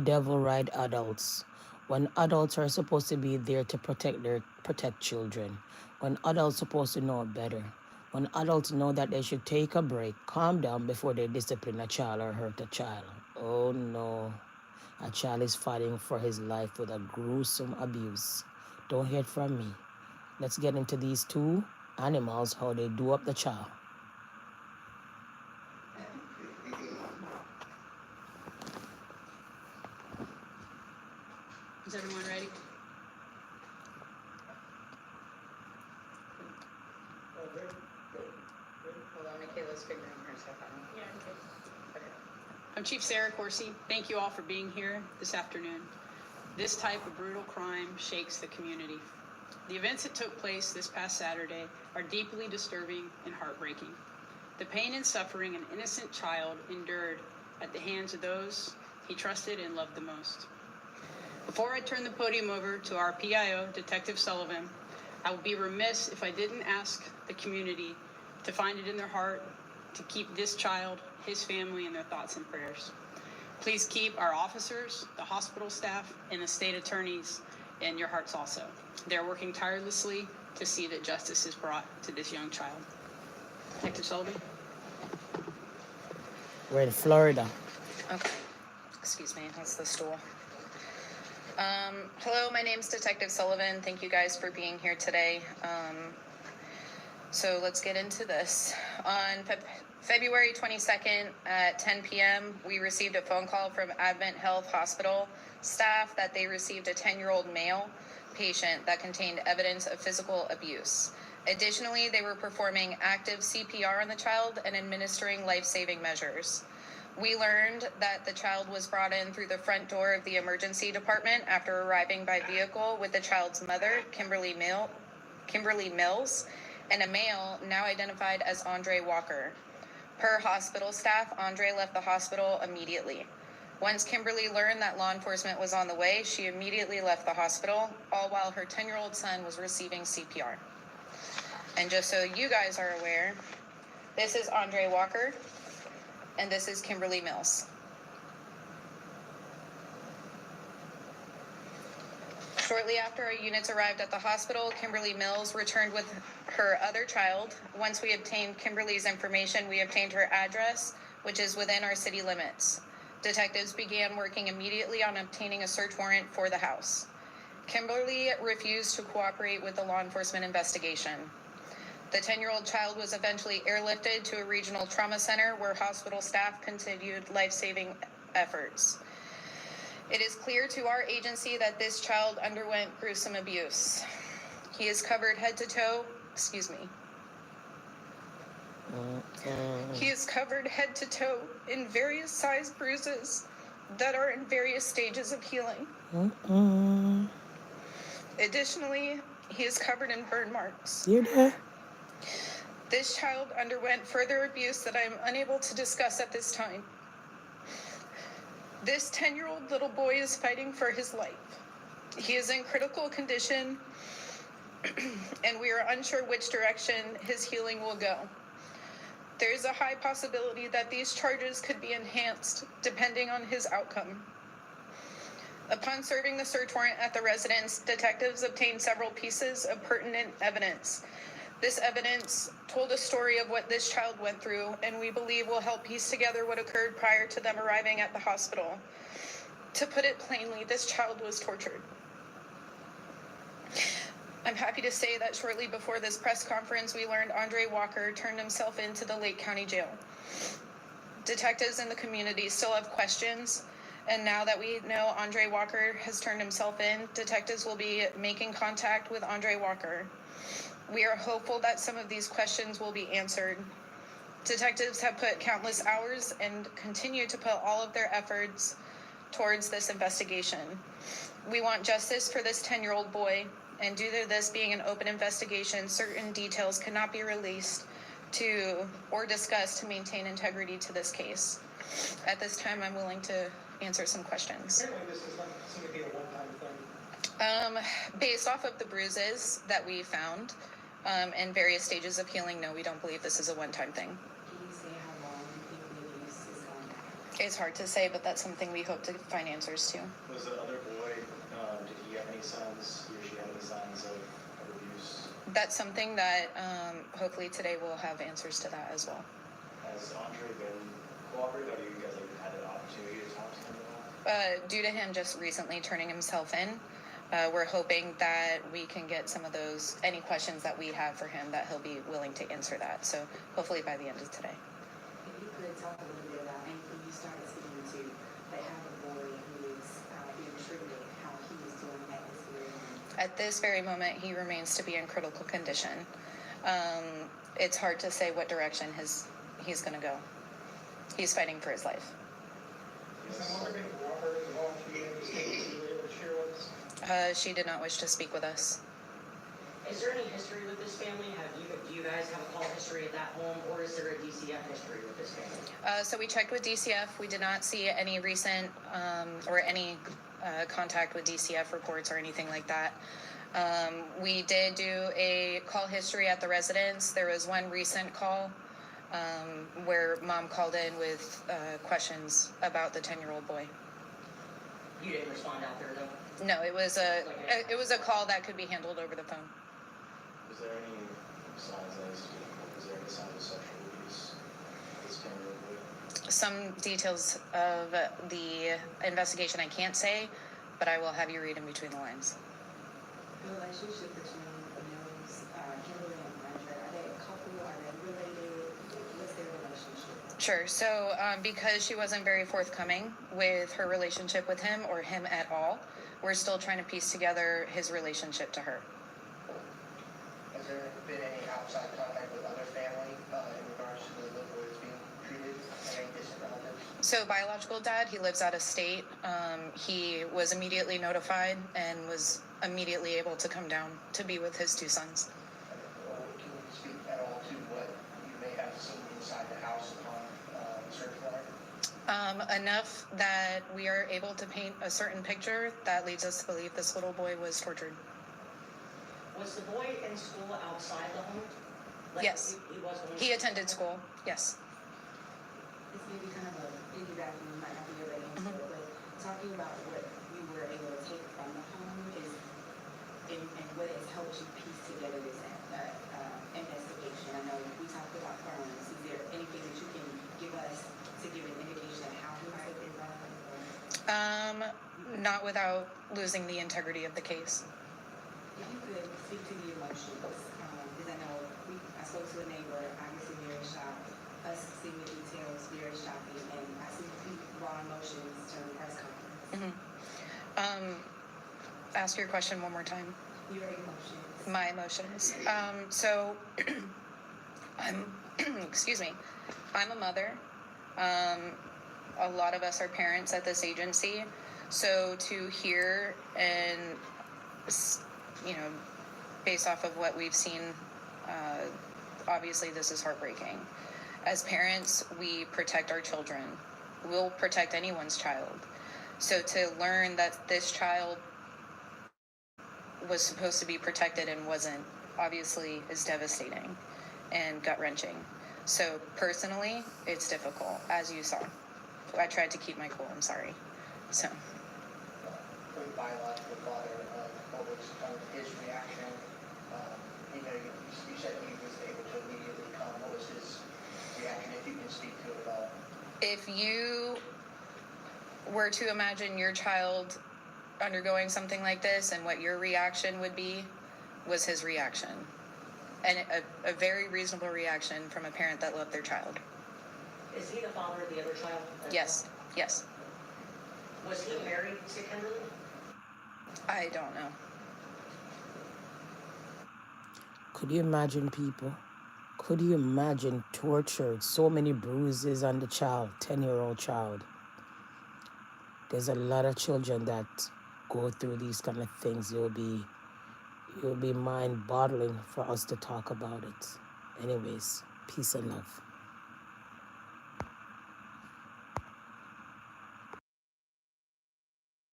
devil ride adults? When adults are supposed to be there to protect children. When adults supposed to know better. When adults know that they should take a break, calm down before they discipline a child or hurt a child. Oh no. A child is fighting for his life with a gruesome abuse. Don't hear it from me. Let's get into these two animals, how they do up the child. Is everyone ready? Hold on, Michaela's figuring her stuff out. Yeah, okay. I'm Chief Sarah Corsi. Thank you all for being here this afternoon. This type of brutal crime shakes the community. The events that took place this past Saturday are deeply disturbing and heartbreaking. The pain and suffering an innocent child endured at the hands of those he trusted and loved the most. Before I turn the podium over to our PIO, Detective Sullivan, I would be remiss if I didn't ask the community to find it in their heart to keep this child, his family, in their thoughts and prayers. Please keep our officers, the hospital staff, and the state attorneys in your hearts also. They're working tirelessly to see that justice is brought to this young child. Detective Sullivan? We're in Florida. Okay. Excuse me, that's the stool. Hello, my name's Detective Sullivan. Thank you guys for being here today. So let's get into this. On February 22nd at 10 p.m., we received a phone call from Advent Health Hospital staff that they received a 10-year-old male patient that contained evidence of physical abuse. Additionally, they were performing active CPR on the child and administering life-saving measures. We learned that the child was brought in through the front door of the emergency department after arriving by vehicle with the child's mother, Kimberly Mills, and a male now identified as Andre Walker. Per hospital staff, Andre left the hospital immediately. Once Kimberly learned that law enforcement was on the way, she immediately left the hospital, all while her 10-year-old son was receiving CPR. And just so you guys are aware, this is Andre Walker, and this is Kimberly Mills. Shortly after our units arrived at the hospital, Kimberly Mills returned with her other child. Once we obtained Kimberly's information, we obtained her address, which is within our city limits. Detectives began working immediately on obtaining a search warrant for the house. Kimberly refused to cooperate with the law enforcement investigation. The 10-year-old child was eventually airlifted to a regional trauma center where hospital staff continued life-saving efforts. It is clear to our agency that this child underwent gruesome abuse. He is covered head to toe, He is covered head to toe in various size bruises that are in various stages of healing. Additionally, he is covered in burn marks. You there? This child underwent further abuse that I am unable to discuss at this time. This 10-year-old little boy is fighting for his life. He is in critical condition, and we are unsure which direction his healing will go. There is a high possibility that these charges could be enhanced depending on his outcome. Upon serving the search warrant at the residence, detectives obtained several pieces of pertinent evidence. This evidence told a story of what this child went through, and we believe will help piece together what occurred prior to them arriving at the hospital. To put it plainly, this child was tortured. I'm happy to say that shortly before this press conference, we learned Andre Walker turned himself into the Lake County Jail. Detectives in the community still have questions, and now that we know Andre Walker has turned himself in, detectives will be making contact with Andre Walker. We are hopeful that some of these questions will be answered. Detectives have put countless hours and continue to put all of their efforts towards this investigation. We want justice for this 10-year-old boy, and due to this being an open investigation, certain details cannot be released to or discussed to maintain integrity to this case. At this time, I'm willing to answer some questions. Apparently this is not seem to be a one-time thing. Based off of the bruises that we found and various stages of healing, no, we don't believe this is a one-time thing. Can you say how long you think the abuse is going It's hard to say, but that's something we hope to find answers to. Was the other boy, did he have any signs, he or she have any signs of abuse? That's something that hopefully today we'll have answers to that as well. Has Andre been cooperative? Have you guys had an opportunity to talk to him at all? Due to him just recently turning himself in, we're hoping that we can get some of those, any questions that we have for him, that he'll be willing to answer that. So hopefully by the end of today. If you could talk a little bit about anything you started speaking to, that how the boy who is being treated, how he is doing at this very moment. At this very moment, he remains to be in critical condition. It's hard to say what direction he's going to go. He's fighting for his life. Is the mother being cooperative at all? She was able to share with us? She did not wish to speak with us. Is there any history with this family? Do you guys have a call history at that home, or is there a DCF history with this family? So we checked with DCF. We did not see any recent or any contact with DCF reports or anything like that. We did do a call history at the residence. There was one recent call where mom called in with questions about the 10-year-old boy. You didn't respond out there, though? No, it was a call that could be handled over the phone. Was there any signs of sexual abuse of this 10-year-old boy? Some details of the investigation I can't say, but I will have you read in between the lines. The relationship between Mills, Kimberly and Andre, are they a couple? Are they related? What's their relationship? Sure. So because she wasn't very forthcoming with her relationship with him or him at all, we're still trying to piece together his relationship to her. Has there been any outside contact with other family in regards to the little boy that's being treated? Any distant relatives? So biological dad, he lives out of state. He was immediately notified and was immediately able to come down to be with his two sons. Can you speak at all to what you may have seen inside the house upon search warrant? Enough that we are able to paint a certain picture that leads us to believe this little boy was tortured. Was the boy in school outside the home? Yes. He was going to He attended school, yes. This may be kind of a piggyback, and you might not be able to answer it, but talking about what you were able to take from the home is, and what has helped you piece together this investigation. I know we talked about phones. Is there anything that you can give us to give an indication of how he might have been wrong? Not without losing the integrity of the case. If you could speak to the emotions, because I know I spoke to a neighbor, obviously very shocked. Us seeing the details, very shocking, and I see raw emotions during the press conference. Ask your question one more time. Your emotions. My emotions. So, I'm, excuse me, I'm a mother. A lot of us are parents at this agency. So to hear and, based off of what we've seen, obviously this is heartbreaking. As parents, we protect our children. We'll protect anyone's child. So to learn that this child was supposed to be protected and wasn't, obviously is devastating and gut-wrenching. So personally, it's difficult, as you saw. I tried to keep my cool, I'm sorry. So. For the biological father, what was kind of his reaction? You said he was able to immediately come. What was his reaction, if you can speak to it at all? If you were to imagine your child undergoing something like this and what your reaction would be, was his reaction. And a very reasonable reaction from a parent that loved their child. Is he the father of the other child? Yes, yes. Was he married to Kimberly? I don't know. Could you imagine, people? Could you imagine tortured, so many bruises on the child, 10-year-old child? There's a lot of children that go through these kind of things. It will be mind-boggling for us to talk about it. Anyways, peace and love.